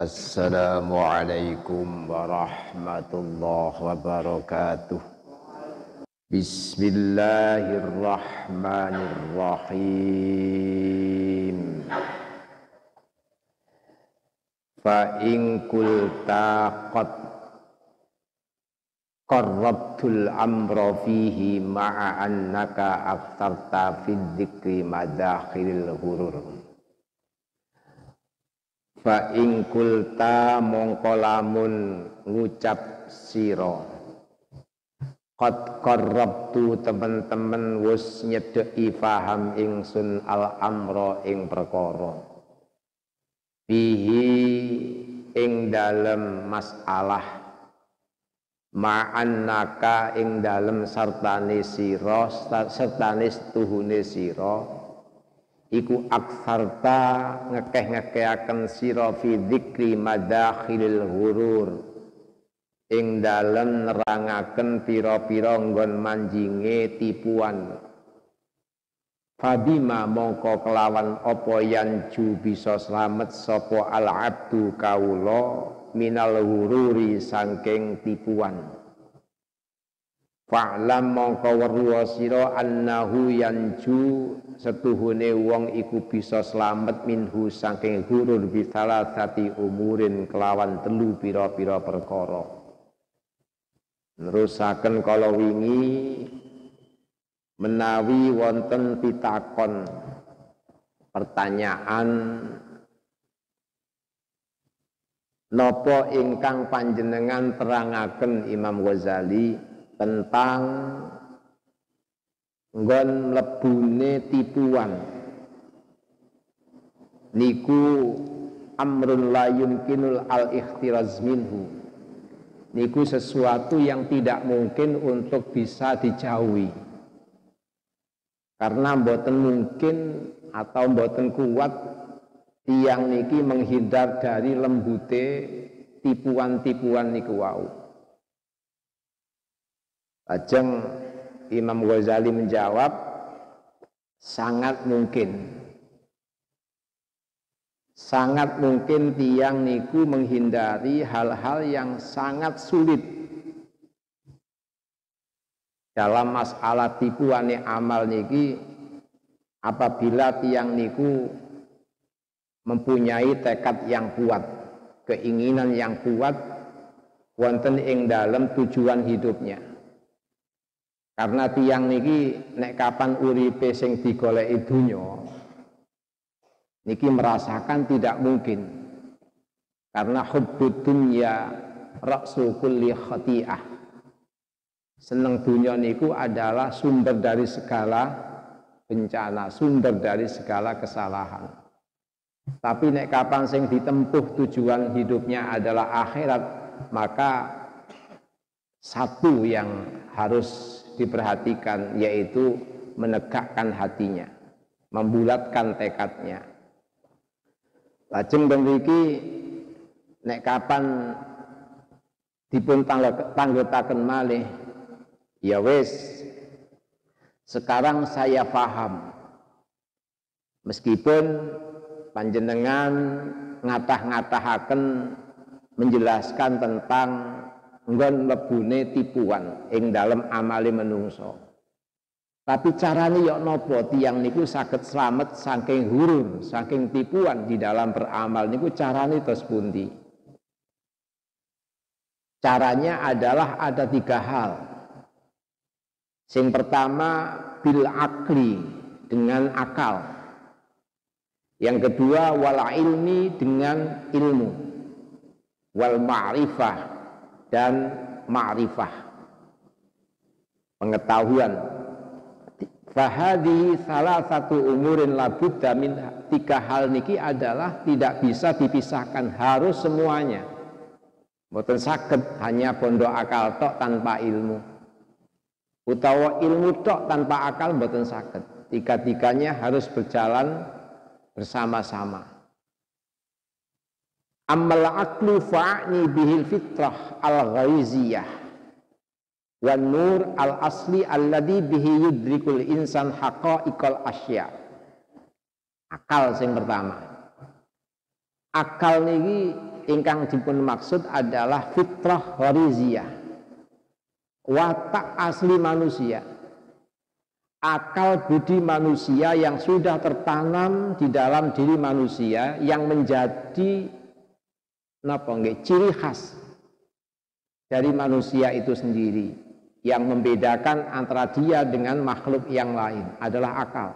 Assalamualaikum warahmatullahi wabarakatuh. Bismillahirrahmanirrahim. Fa in qulta qad qarrabtul amra fihi ma'a annaka aktarta fi dzikri madakhilil hurur. Fa ing kulta mongko lamun ngucap sira qad qarrabtu temen-temen wis nyedheki faham ingsun al amra ing perkara fihi ing dalem masalah ma'annaka ing dalem sartane sira sertane tuhune sira iku aksarta ngekeh-ngekehaken sira fi dzikri madakhilil hurur ing dalem nerangaken pira-pira nggon manjinge tipuan. Fabima mongko kelawan apa yanju bisa slamet sapa al abdu kawula minal hururi saking tipuan. Fa'lam mongko weruh sira annahu yanju setuhune wong iku bisa slamet minhu saking hurur bisalasati umurin kelawan telu pira-pira perkara. Nerusaken kala wingi menawi wonten pitakon pertanyaan napa ingkang panjenengan terangaken Imam Ghazali tentang nggon mlebune tipuan niku amrun la yumkinul al-ikhtiraz minhu, niku sesuatu yang tidak mungkin untuk bisa dijauhi karena mboten mungkin atau mboten kuat tiyang niki menghindar dari lembute tipuan-tipuan niku wau. Ajeng Imam Ghazali menjawab sangat mungkin tiyang niku menghindari hal-hal yang sangat sulit dalam masalah tipuane amal niki apabila tiyang niku mempunyai tekad yang kuat, keinginan yang kuat wonten ing dalam tujuan hidupnya. Karena tiyang niki nek kapan uripe sing digoleki donya niki merasakan tidak mungkin. Karena hubbud dunya ra'su kulli khati'ah. Seneng dunya niku adalah sumber dari segala bencana, sumber dari segala kesalahan. Tapi nek kapan sing ditempuh tujuan hidupnya adalah akhirat, maka satu yang harus diperhatikan yaitu menegakkan hatinya, membulatkan tekadnya. Lajeng mriki nek kapan dipun tanggetaken malih, ya wis sekarang saya paham meskipun panjenengan ngatah-ngatahaken menjelaskan tentang nggon mlebune tipuan ing dalem amale menungso. Tapi carane yok napa tiyang niku saged slamet saking hurur, saking tipuan di dalam beramal niku carane tos pundi? Caranya adalah ada 3 hal. Sing pertama bil akli, dengan akal. Yang kedua wal ilmi, dengan ilmu. Wal ma'rifah, dan ma'rifah, pengetahuan. Fahadi salah satu umurin labudda min, 3 hal niki adalah tidak bisa dipisahkan, harus semuanya. Mboten saged hanya pondok akal tok tanpa ilmu, utawa ilmu tok tanpa akal mboten saged. 3-tiganya harus berjalan bersama-sama. Ammal aqlu fa'ni bihil fitrah al-ghaiziyah wan nur al-asli alladhi bihi yudrikul insan haqa'iqal asya. Akal sing pertama. Akal niki ingkang dipun maksud adalah fitrah ghariziyah, watak asli manusia, akal budi manusia yang sudah tertanam di dalam diri manusia, yang menjadi ciri khas dari manusia itu sendiri, yang membedakan antara dia dengan makhluk yang lain adalah akal.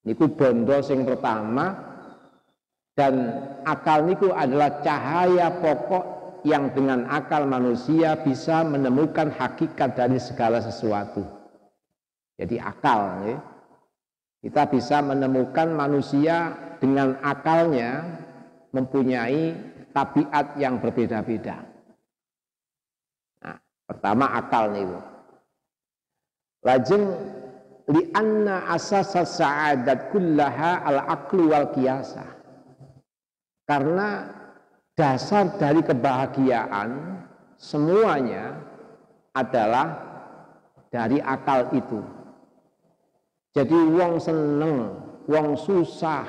Niku bondo sing pertama. Dan akal niku adalah cahaya pokok yang dengan akal manusia bisa menemukan hakikat dari segala sesuatu. Jadi akal, ya. Kita bisa menemukan manusia dengan akalnya mempunyai tabiat yang berbeda-beda. Nah, pertama akal niku. Lajeng li'anna asasa sa'adat kullaha al-aqlu wal qiyasah. Karena dasar dari kebahagiaan semuanya adalah dari akal itu. Jadi wong seneng, wong susah,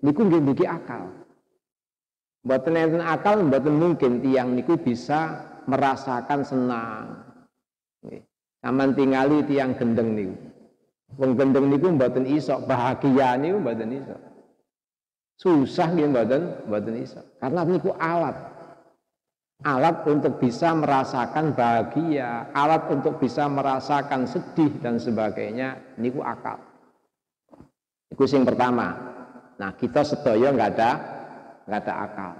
niku nggih akal. Mboten enten akal, mboten mungkin tiyang niku bisa merasakan senang. Sampeyan tingali tiyang gendeng niku. Wong gendeng niku mboten iso bahagia niku mboten iso. Susah nggih mboten iso. Karena niku alat. Alat untuk bisa merasakan bahagia, alat untuk bisa merasakan sedih dan sebagainya, niku akal. Iku sing pertama. Nah, kita sedaya enggak ada akal.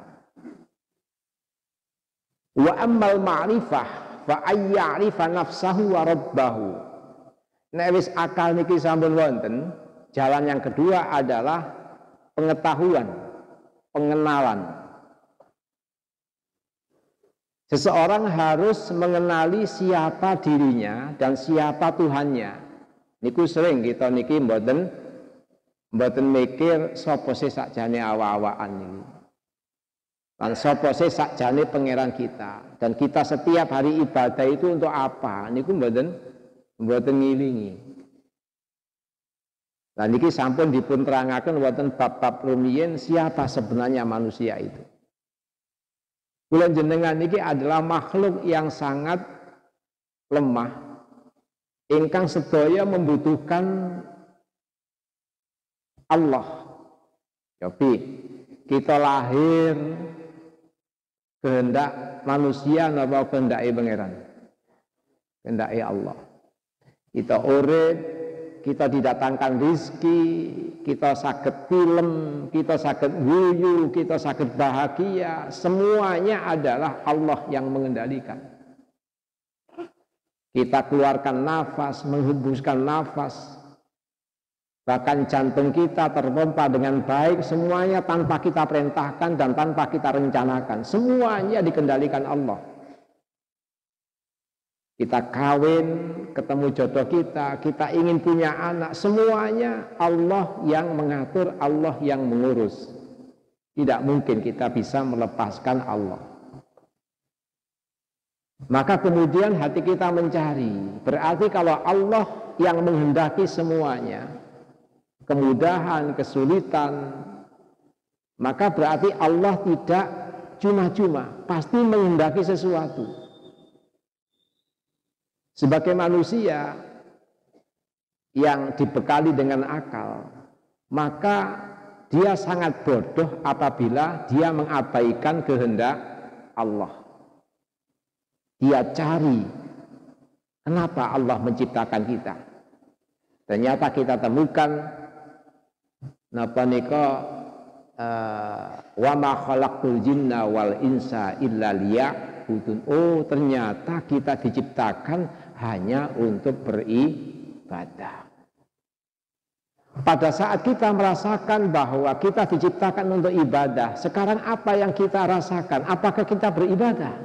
Wa ammal ma'rifah fa ayya'rifa nafsahu wa rabbahu. Nek wis akal niki sampun wonten, jalan yang kedua adalah pengetahuan, pengenalan. Seseorang harus mengenali siapa dirinya dan siapa Tuhannya. Niku sering kita niki mboten mikir sapa sih sakjane awa-awaan niku. Lan sapa sih sakjane pangeran kita. Dan kita setiap hari ibadah itu untuk apa? Niku mboten ngilingi. Nah niki sampun dipun terangaken wonten bab-bab rumiyin siapa sebenarnya manusia itu. Kula jenengan niki adalah makhluk yang sangat lemah, ingkang sedaya membutuhkan Allah. Jadi kita lahir kehendak manusia napa kehendake pangeran? Kehendake Allah. Kita urip, kita didatangkan rizki, kita saged film, kita saged guyu, kita saged bahagia, semuanya adalah Allah yang mengendalikan. Kita keluarkan nafas, menghembuskan nafas, bahkan jantung kita terpompa dengan baik, semuanya tanpa kita perintahkan dan tanpa kita rencanakan, semuanya dikendalikan Allah. Kita kawin, ketemu jodoh kita ingin punya anak, semuanya Allah yang mengatur, Allah yang mengurus. Tidak mungkin kita bisa melepaskan Allah. Maka kemudian hati kita mencari, berarti kalau Allah yang menghendaki semuanya, kemudahan, kesulitan, maka berarti Allah tidak cuma-cuma, pasti menghendaki sesuatu. Sebagai manusia yang dibekali dengan akal, maka dia sangat bodoh apabila dia mengabaikan kehendak Allah. Dia cari kenapa Allah menciptakan kita. Ternyata kita temukan napa nika wa ma khalaqtul jinna wal insa illa liya'budun. Oh, ternyata kita diciptakan hanya untuk beribadah. Pada saat kita merasakan bahwa kita diciptakan untuk ibadah, sekarang apa yang kita rasakan? Apakah kita beribadah?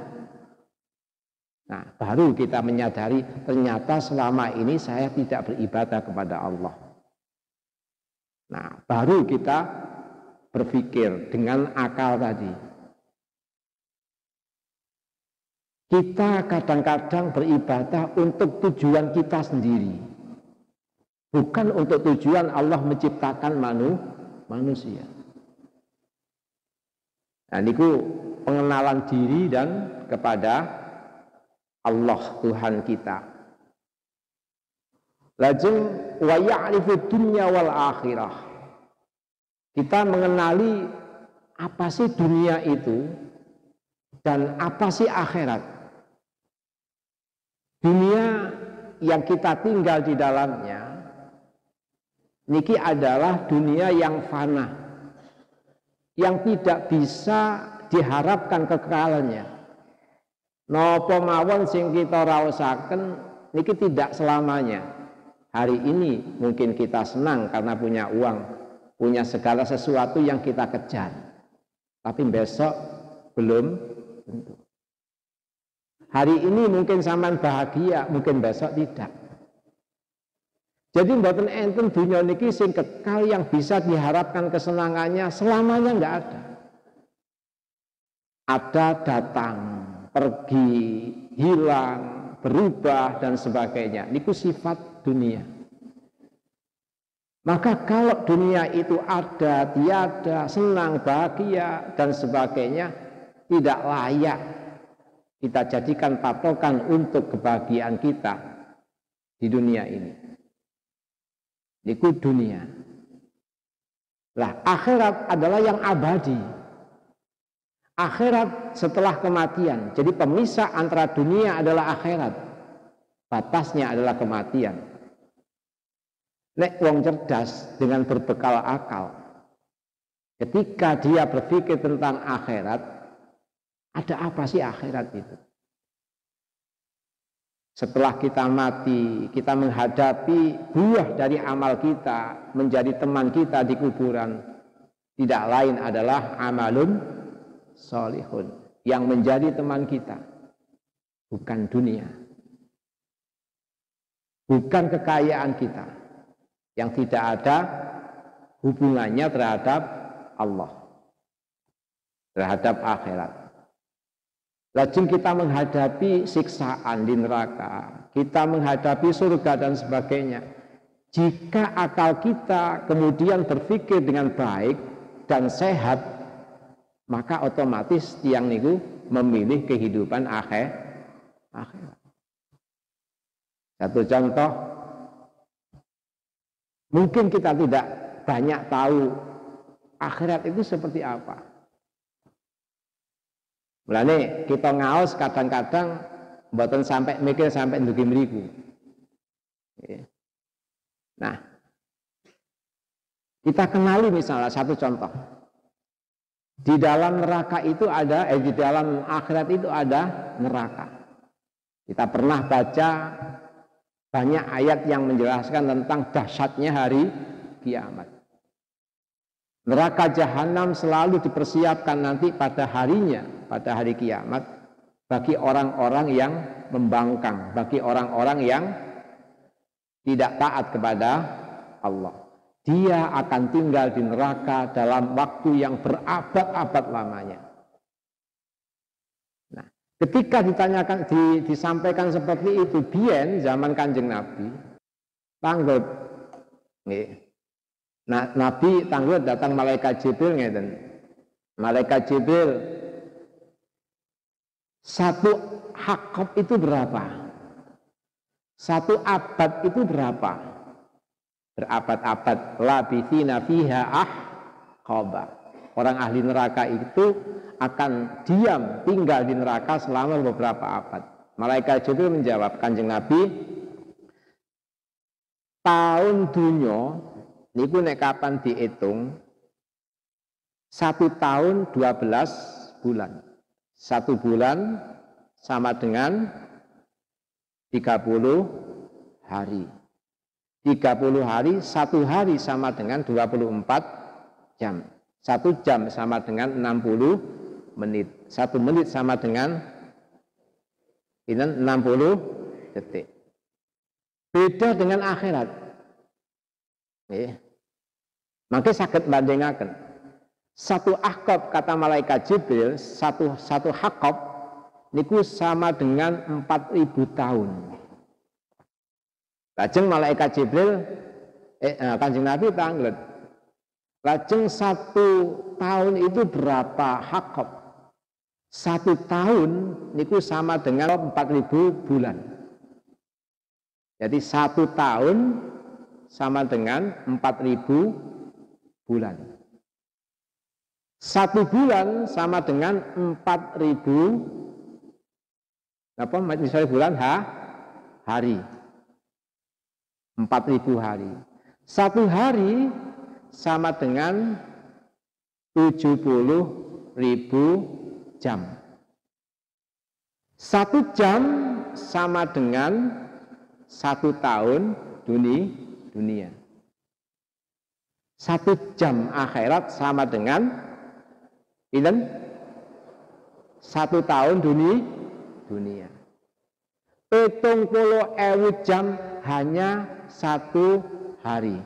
Nah, baru kita menyadari ternyata selama ini saya tidak beribadah kepada Allah. Nah, baru kita berpikir dengan akal tadi. Kita kadang-kadang beribadah untuk tujuan kita sendiri, bukan untuk tujuan Allah menciptakan manusia. Nah niku pengenalan diri dan kepada Allah Tuhan kita. Lajeng wa ya'rifu dunya wal akhirah. Kita mengenali apa sih dunia itu dan apa sih akhirat. Dunia yang kita tinggal di dalamnya niki adalah dunia yang fana, yang tidak bisa diharapkan kekalannya. Napa mawon sing kita raosaken niki tidak selamanya. Hari ini mungkin kita senang karena punya uang, punya segala sesuatu yang kita kejar. Tapi besok belum tentu. Hari ini mungkin sampean bahagia, mungkin besok tidak. Jadi mboten enten dunia niki sing kekal yang bisa diharapkan kesenangannya selamanya enggak ada. Ada datang, pergi, hilang, berubah dan sebagainya. Niku sifat dunia. Maka kalau dunia itu ada, tiada, senang, bahagia dan sebagainya, tidak layak kita jadikan patokan untuk kebahagiaan kita di dunia ini. Niku dunia. Lah akhirat adalah yang abadi. Akhirat setelah kematian. Jadi pemisah antara dunia adalah akhirat. Batasnya adalah kematian. Nek wong cerdas dengan berbekal akal. Ketika dia berpikir tentang akhirat, ada apa sih akhirat itu? Setelah kita mati, kita menghadapi buah dari amal kita menjadi teman kita di kuburan. Tidak lain adalah amalun sholihun yang menjadi teman kita. Bukan dunia. Bukan kekayaan kita yang tidak ada hubungannya terhadap Allah, terhadap akhirat. Lajeng kita menghadapi siksaan di neraka, kita menghadapi surga dan sebagainya. Jika akal kita kemudian berpikir dengan baik dan sehat, maka otomatis tiang niku memilih kehidupan akhirat. Satu contoh, mungkin kita tidak banyak tahu akhirat itu seperti apa. Mulane kita ngaos kadang-kadang mboten sampai mikir sampai ndugi mriku. Nah, kita kenali misalnya satu contoh. Di dalam neraka itu ada, di dalam akhirat itu ada neraka. Kita pernah baca banyak ayat yang menjelaskan tentang dahsyatnya hari kiamat. Neraka jahanam selalu dipersiapkan nanti pada harinya, pada hari kiamat, bagi orang-orang yang membangkang, bagi orang-orang yang tidak taat kepada Allah. Dia akan tinggal di neraka dalam waktu yang berabad-abad lamanya. Nah, ketika ditanyakan, disampaikan seperti itu, biyen zaman Kanjeng Nabi, tanggut, nah, Nabi tanggut datang malaikat Jibril ngeten. Malaikat Jibril, satu hakob itu berapa? Satu abad itu berapa? Berabad-abad. Labithina fiha ahqaba. Orang ahli neraka itu akan diam tinggal di neraka selama beberapa abad. Malaikat Jibril menjawab, Kanjeng Nabi, tahun dunya niku nek kapan dihitung 1 tahun 12 bulan. 1 bulan sama dengan 30 hari. 30 hari, 1 hari sama dengan 24 jam. 1 jam sama dengan 60 menit. 1 menit sama dengan 60 detik. Beda dengan akhirat. Maka saged bandingaken. 1 ahqab kata malaikat Jibril, satu hakob niku sama dengan 4.000 tahun. Lajeng malaikat Jibril Kanjeng Nabi tanglet. Lajeng 1 tahun itu berapa hakop? 1 tahun niku sama dengan 4.000 bulan. Jadi 1 tahun sama dengan 4.000 bulan. 1 bulan sama dengan 4.000 apa misalnya bulan hari. 4.000 hari. 1 hari sama dengan 70.000 jam. 1 jam sama dengan 1 tahun dunia. 1 jam akhirat sama dengan 1 tahun dunia. 70.000 jam hanya 1 hari.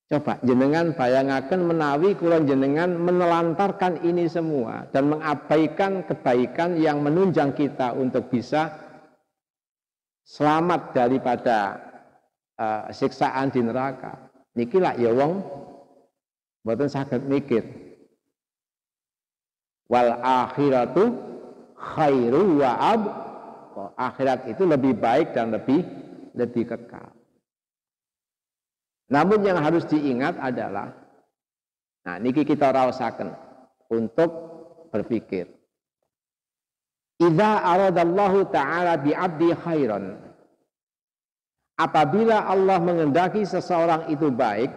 Coba jenengan bayangaken menawi kula jenengan menelantarkan ini semua dan mengabaikan kebaikan yang menunjang kita untuk bisa selamat daripada siksaan di neraka. Niki lak ya wong mboten saged mikir. Wal akhiratu khairu wa abqa. Akhirat itu lebih baik dan lebih kekal. Namun yang harus diingat adalah, nah niki kita raosaken untuk berpikir. Idza aradallahu ta'ala bi'abdi khairan. Apabila Allah mengendaki seseorang itu baik,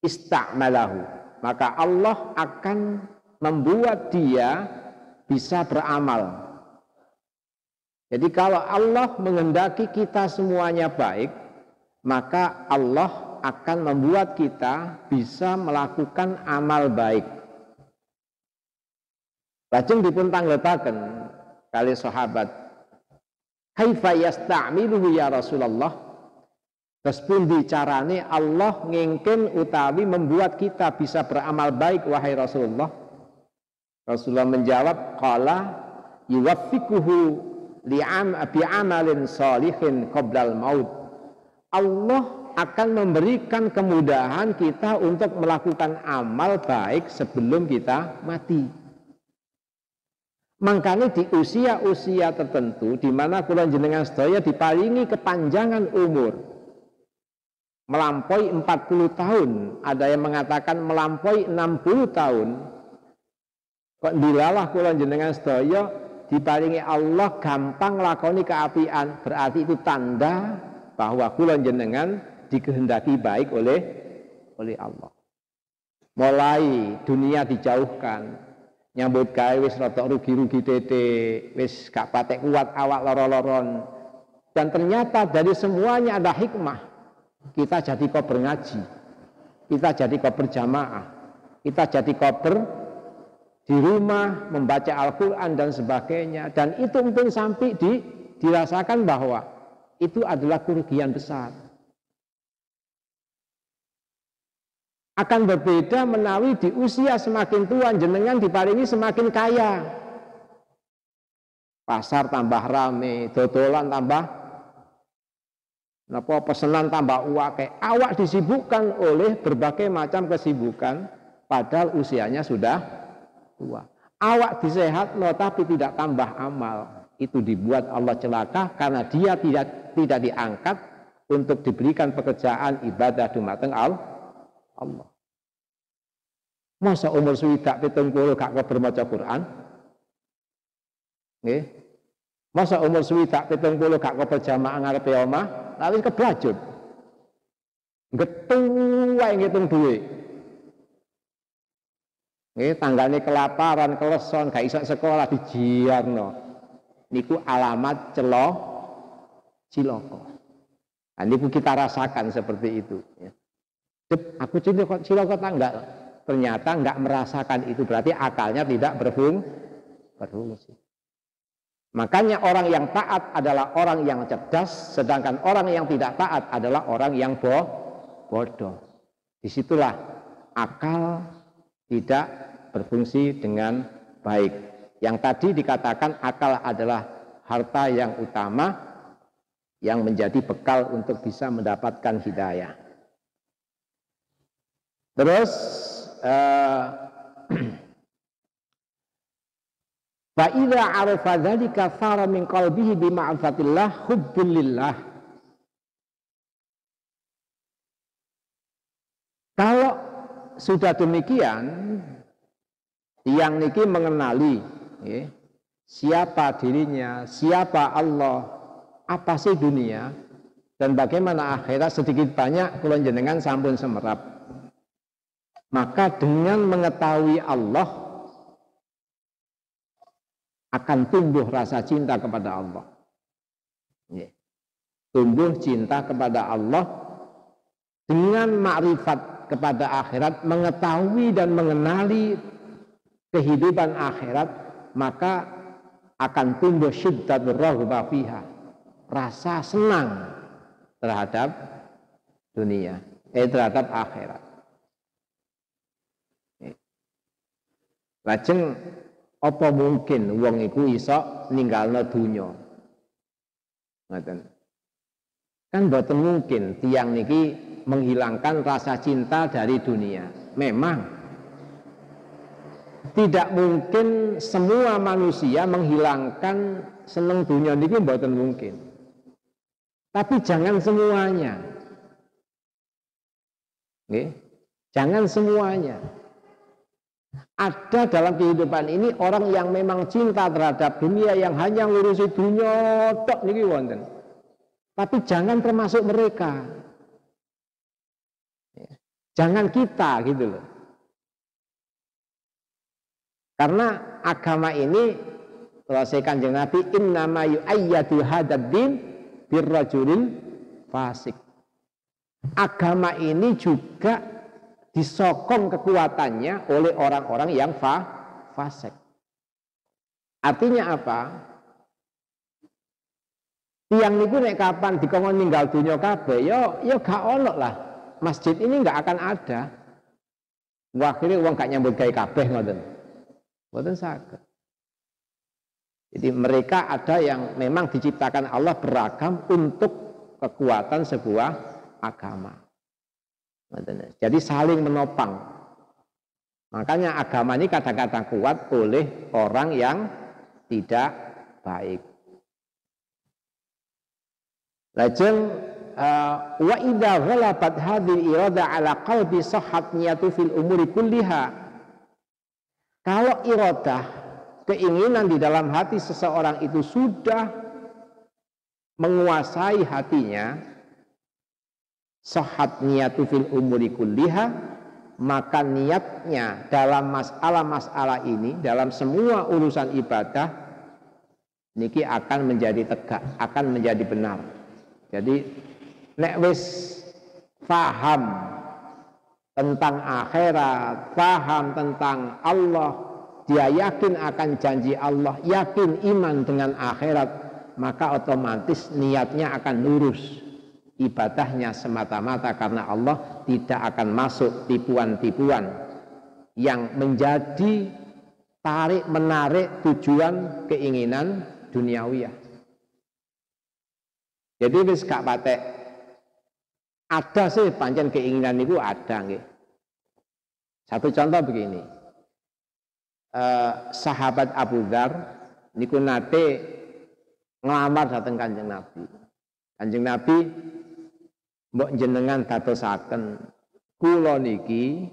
ista'malahu, maka Allah akan membuat dia bisa beramal. Jadi kalau Allah mengendaki kita semuanya baik, maka Allah akan membuat kita bisa melakukan amal baik. Lajeng dipun tanglepaken kali sahabat, kaifa yasta'miluhu ya Rasulullah? Terus pun dicarane Allah ngingken utawi membuat kita bisa beramal baik wahai Rasulullah. Rasulullah menjawab, qala yuwaffiquhu bi'amalin salihin qoblal maut. Allah akan memberikan kemudahan kita untuk melakukan amal baik sebelum kita mati. Makanya di usia-usia tertentu di mana kula jenengan sedaya diparingi kepanjangan umur melampaui 40 tahun, ada yang mengatakan melampaui 60 tahun. Kok dilalah kula jenengan sedaya diparingi Allah gampang lakoni keapian, berarti itu tanda bahwa kula jenengan dikehendaki baik oleh Allah. Mulai dunia dijauhkan, nyambut gawe wis rada rugi-rugi titik, wis gak patek kuat awak loro-loron. Dan ternyata dari semuanya ada hikmah. Kita jadi kober ngaji, kita jadi kober jamaah, kita jadi kober di rumah membaca Al-Quran dan sebagainya. Dan itu mungkin sampai dirasakan bahwa itu adalah kerugian besar. Akan berbeda menawi di usia semakin tua jenengan diparingi semakin kaya. Pasar tambah rame, dodolan tambah pesanan tambah akeh. Awak disibukkan oleh berbagai macam kesibukan padahal usianya sudah tua. Awak disehatno tapi tidak tambah amal. Itu dibuat Allah celaka karena dia tidak diangkat untuk diberikan pekerjaan ibadah dumateng Allah. Masa umur swidak 70 gak keber maca Quran? Nggih. Masa umur swidak 70 gak keber jamaah ngarepe omah, lalu keblajut. Getu wae ngitung duit. Nggih, tanggane kelaparan, keleson, gak iso sekolah dijiarno. Niku alamat cilaka. Nah, niku kita rasakan seperti itu. Aku cilaka enggak? Ternyata enggak merasakan itu, berarti akalnya tidak berfungsi. Makanya orang yang taat adalah orang yang cerdas, sedangkan orang yang tidak taat adalah orang yang bodoh. Disitulah akal tidak berfungsi dengan baik. Yang tadi dikatakan akal adalah harta yang utama yang menjadi bekal untuk bisa mendapatkan hidayah. Terus fa idza arafa dzalika fara min qalbihi bi ma'rifatillah hubbul lillah. Kalau sudah demikian, yang niki mengenali ya, siapa dirinya, siapa Allah, apa sih dunia, dan bagaimana akhirat, sedikit banyak kula jenengan sampun semerap. Maka dengan mengetahui Allah akan tumbuh rasa cinta kepada Allah. Ya. Tumbuh cinta kepada Allah dengan makrifat kepada akhirat, mengetahui dan mengenali kehidupan akhirat, maka akan tumbuh syiddatur raghbah fiha, rasa senang terhadap dunia, terhadap akhirat. Lajeng apa mungkin wong iku iso ninggalno dunya? Ngoten. Kan boten mungkin tiang niki menghilangkan rasa cinta dari dunia. Memang tidak mungkin semua manusia menghilangkan seneng dunia niki, boten mungkin. Tapi jangan semuanya. Nggih. Jangan semuanya. Ada dalam kehidupan ini orang yang memang cinta terhadap dunia, yang hanya ngurusi dunia tok niki wonten. Tapi jangan termasuk mereka. Jangan kita gitu loh. Karena agama ini, kalau saya Kanjeng Nabi, innama yu'ayyadu hadad din birrajulil fasik. Agama ini juga disokong kekuatannya oleh orang-orang yang fasik. Artinya apa? Tiang niku nek kapan dikongkon ninggal dunya kabeh, yo gak ono lah. Masjid ini nggak akan ada. Akhirnya uang gak nyambut gawe kabeh ngoten. Mboten saged. Jadi mereka ada yang memang diciptakan Allah beragam untuk kekuatan sebuah agama. Jadi saling menopang. Makanya agama ini kadang-kadang kuat oleh orang yang tidak baik. Lajeng wa idza ghalabat hadhihi irada ala qalbi sahhat niyatu fil umuri kulliha. Kalau iradah, keinginan di dalam hati seseorang itu sudah menguasai hatinya, sahhat niyatu fil umuri kulliha, maka niatnya dalam masalah-masalah ini, dalam semua urusan ibadah niki akan menjadi tegak, akan menjadi benar. Jadi nek wis paham tentang akhirat, paham tentang Allah, dia yakin akan janji Allah, yakin iman dengan akhirat, maka otomatis niatnya akan lurus. Ibadahnya semata-mata karena Allah, tidak akan masuk tipuan-tipuan yang menjadi tarik menarik tujuan keinginan duniawiyah. Jadi wis gak patek. Ada sih pancen keinginan itu ada nggih. Satu contoh begini. Sahabat Abu Dzar niku nate nglamar dateng Kanjeng Nabi. Kanjeng Nabi, mbok jenengan dadosaken kula niki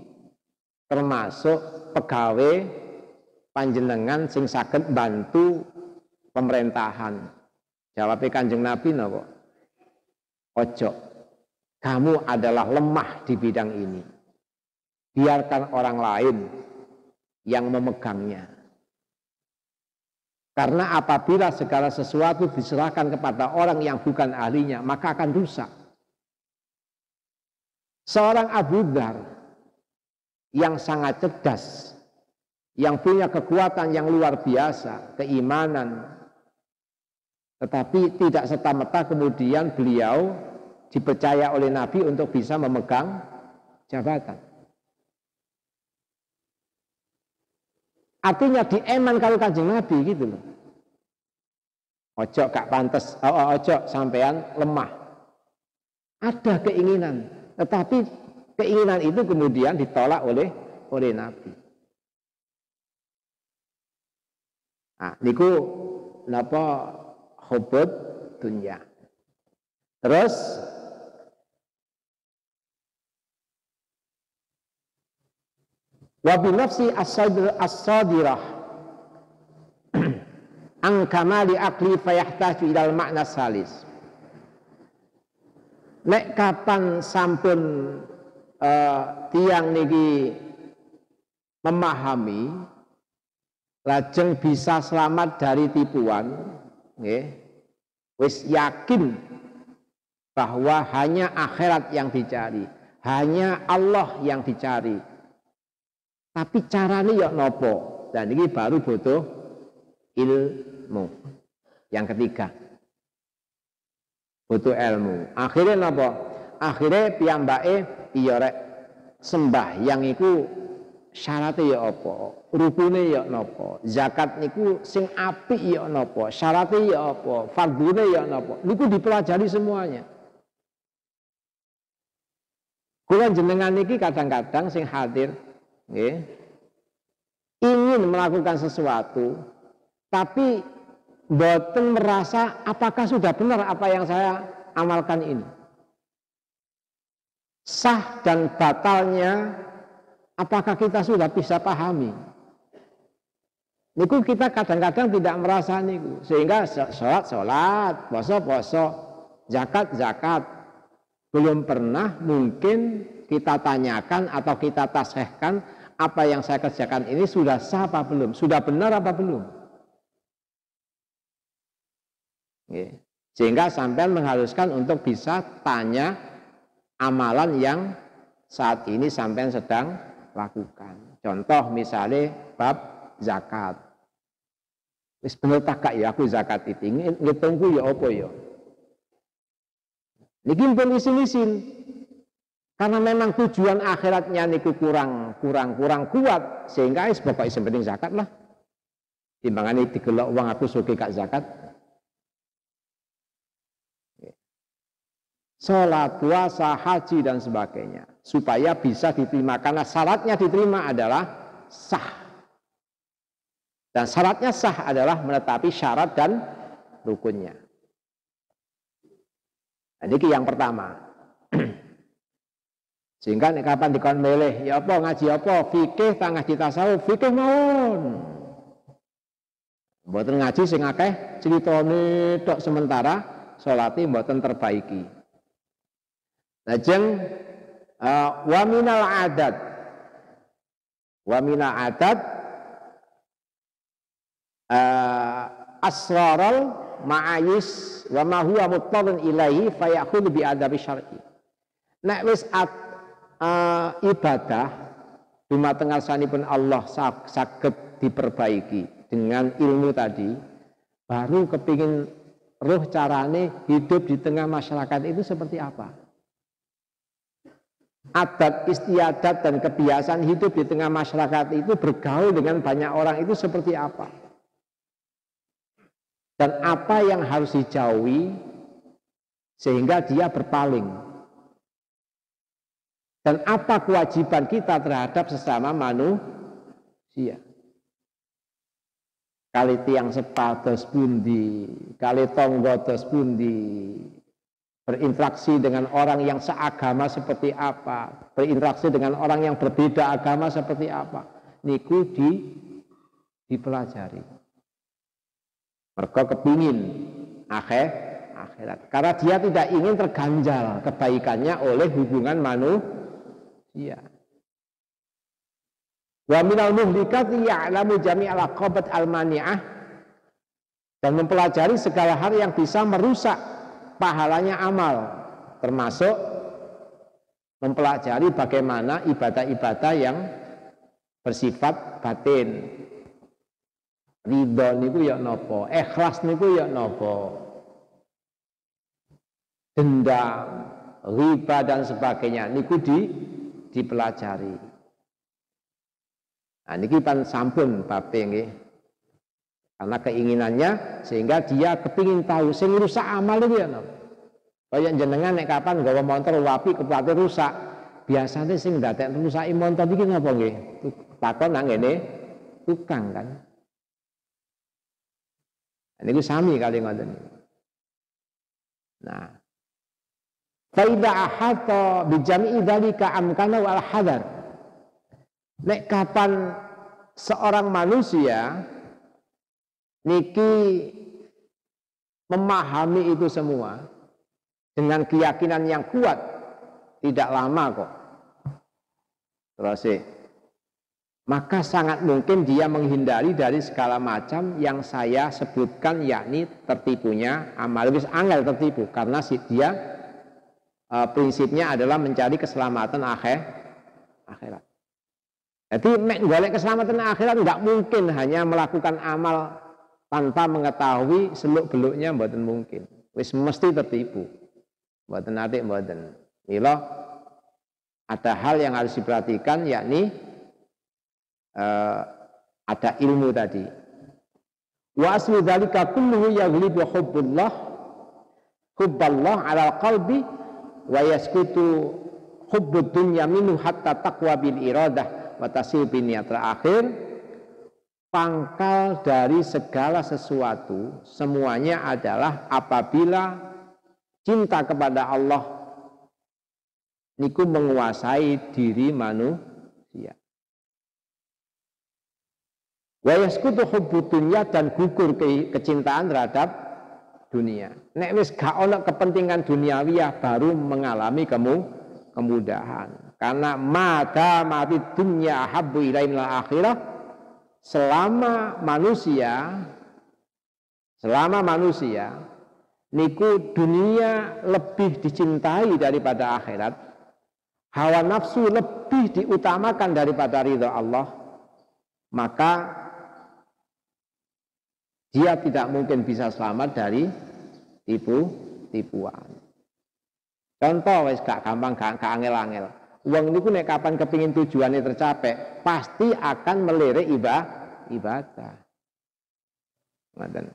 termasuk pegawai panjenengan sing saged bantu pemerintahan. Jawab Kanjeng Nabi napa? Ojo, kamu adalah lemah di bidang ini. Biarkan orang lain yang memegangnya. Karena apabila segala sesuatu diserahkan kepada orang yang bukan ahlinya, maka akan rusak. Seorang Abu Dzar yang sangat cerdas, yang punya kekuatan yang luar biasa, keimanan, tetapi tidak serta-merta kemudian beliau dipercaya oleh Nabi untuk bisa memegang jabatan. Artinya dieman kalau Kanjeng Nabi gitu loh. Ojo gak pantes, ojo sampean lemah. Ada keinginan, tetapi keinginan itu kemudian ditolak oleh Nabi. Nah, niku napa hubud dunya. Terus wa bi nafsi as-sadirah an kamali aqli fayahtaju ilal makna salis. Nek kapan sampun tiang niki memahami lajeng bisa selamat dari tipuan, nggih, wis yakin bahwa hanya akhirat yang dicari, hanya Allah yang dicari. Tapi caranya ya nopo, dan ini baru butuh ilmu. Yang ketiga, butuh ilmu. Akhirnya nopo? Akhirnya piyambake iya rek sembah yang iku syaratnya ya apa? Rukune ya napa? Zakat niku sing apik ya napa? Syaratnya ya apa? Fardune ya napa? Niku dipelajari semuanya. Kula jenengan niki kadang-kadang sing hadir nggih, ingin melakukan sesuatu tapi boten merasa apakah sudah benar apa yang saya amalkan ini. Sah dan batalnya apakah kita sudah bisa pahami? Niku kita kadang-kadang tidak merasa niku, sehingga sholat, puasa, zakat, belum pernah mungkin kita tanyakan atau kita tasihkan apa yang saya kerjakan ini sudah sah apa belum, sudah benar apa belum. Sehingga sampai mengharuskan untuk bisa tanya amalan yang saat ini sampai sedang lakukan. Contoh misalnya bab zakat. Wis bener tak gak ya aku zakat itu ngitungku ya apa ya. Niki pun isin-isin. Karena memang tujuan akhiratnya niku kurang kuat sehingga pokoknya yang penting zakat lah. Timbangan ini digelok uang aku suki kak zakat. Sholat, puasa, haji dan sebagainya supaya bisa diterima karena syaratnya diterima adalah sah. Dan syaratnya sah adalah menetapi syarat dan rukunnya. Nah, ini yang pertama. Sehingga kapan dikon milih, ya apa ngaji apa, fikih tak ngaji tasawuf, fikih mawon. Mboten ngaji sing akeh critane tok sementara salate mboten terbaiki. Lajeng wa minal adat. Wa minal adat asraral ma'ayis wa ma huwa muttalun ilaihi fayakhudhu bi adabi syar'i. Nek wis ibadah dumateng ngarsanipun Allah saged diperbaiki dengan ilmu tadi, baru kepingin roh carane hidup di tengah masyarakat itu seperti apa. Adat istiadat dan kebiasaan hidup di tengah masyarakat itu bergaul dengan banyak orang itu seperti apa. Dan apa yang harus dijauhi sehingga dia berpaling. Dan apa kewajiban kita terhadap sesama manusia. Kali tiang sepados pundi, kali tonggo dos pundi, berinteraksi dengan orang yang seagama seperti apa, berinteraksi dengan orang yang berbeda agama seperti apa, niku dipelajari. Mereka kepingin akhirat, karena dia tidak ingin terganjal kebaikannya oleh hubungan manusia. Wa minal muhlikati ya'lamu jami'al aqabat al-mani'ah, dan mempelajari segala hal yang bisa merusak pahalanya amal, termasuk mempelajari bagaimana ibadah-ibadah yang bersifat batin. Ridho niku ya napa, ikhlas niku ya napa, dendam, riba dan sebagainya niku dipelajari. Nah niki pan sampun bape nggih Karena keinginannya sehingga dia kepingin tahu sing rusak amal itu ya. Kayak jenengan nek kapan gawa montor wapi keplate rusak. Biasanya sing ndadek rusak montor iki napa nggih? Takon nang ngene tukang kan. Niku sami kali ngoten. Nah, fa idza ahata bi jami'i dzalika amkana wal hadar. Nek kapan seorang manusia niki memahami itu semua dengan keyakinan yang kuat, tidak lama kok. Terus maka sangat mungkin dia menghindari dari segala macam yang saya sebutkan, yakni tertipunya amal. Wis angel tertipu karena dia prinsipnya adalah mencari keselamatan akhirat. Jadi golek keselamatan akhirat nggak mungkin hanya melakukan amal tanpa mengetahui seluk-beluknya, mboten mungkin. Wis mesti tertipu. Mboten atik mboten. Mila ada hal yang harus diperhatikan, yakni ada ilmu tadi. Wa aslu dzalika kulluhu yaghlibu hubballah 'ala qalbi wa yaskutu hubbud dunya minhu hatta taqwa bil iradah wa tasil bin niat. Terakhir, pangkal dari segala sesuatu semuanya adalah apabila cinta kepada Allah niku menguasai diri manusia. Wa yaskutu hubbud dunya, dan gugur kecintaan terhadap dunia. Nek wis gak ono kepentingan duniawiyah baru mengalami kemudahan. Karena mata mati dunya habbu ilail akhirah, selama manusia niku dunia lebih dicintai daripada akhirat, hawa nafsu lebih diutamakan daripada ridha Allah, maka dia tidak mungkin bisa selamat dari tipuan. Contoh wis gak gampang, gak angel-angel. Wong niku nek kapan kepingin tujuannya tercapai, pasti akan melirik ibadah. Ngoten.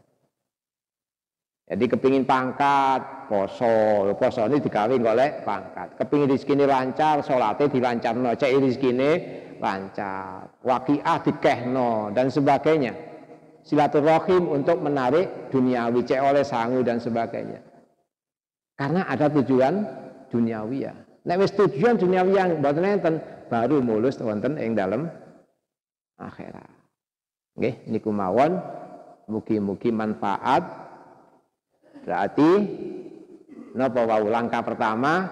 Jadi kepingin pangkat, poso ini digawe golek pangkat. Kepingin rezekine lancar, salate dilancarno, cek rezekine lancar. Waqiah dikehno dan sebagainya. Silaturahim untuk menarik duniawi, cek oleh sangu dan sebagainya. Karena ada tujuan duniawi ya. Nek wis tujuan duniawi yang mboten enten, baru mulus wonten ing dalem akhirat. Nggih, niku mawon, mugi-mugi manfaat. Berarti napa wau, langkah pertama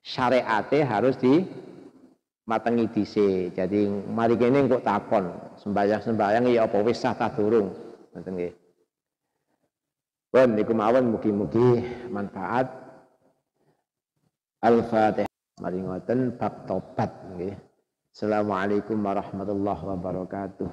syariate harus dimatengi dhisik. Jadi mari kene kok takon, sembahyang ya apa wis sah ta durung? Ngoten nggih. Pun niku mawon, mugi-mugi manfaat. Al-Fatihah. Mari ngoten bab tobat nggih. Assalamualaikum warahmatullahi wabarakatuh.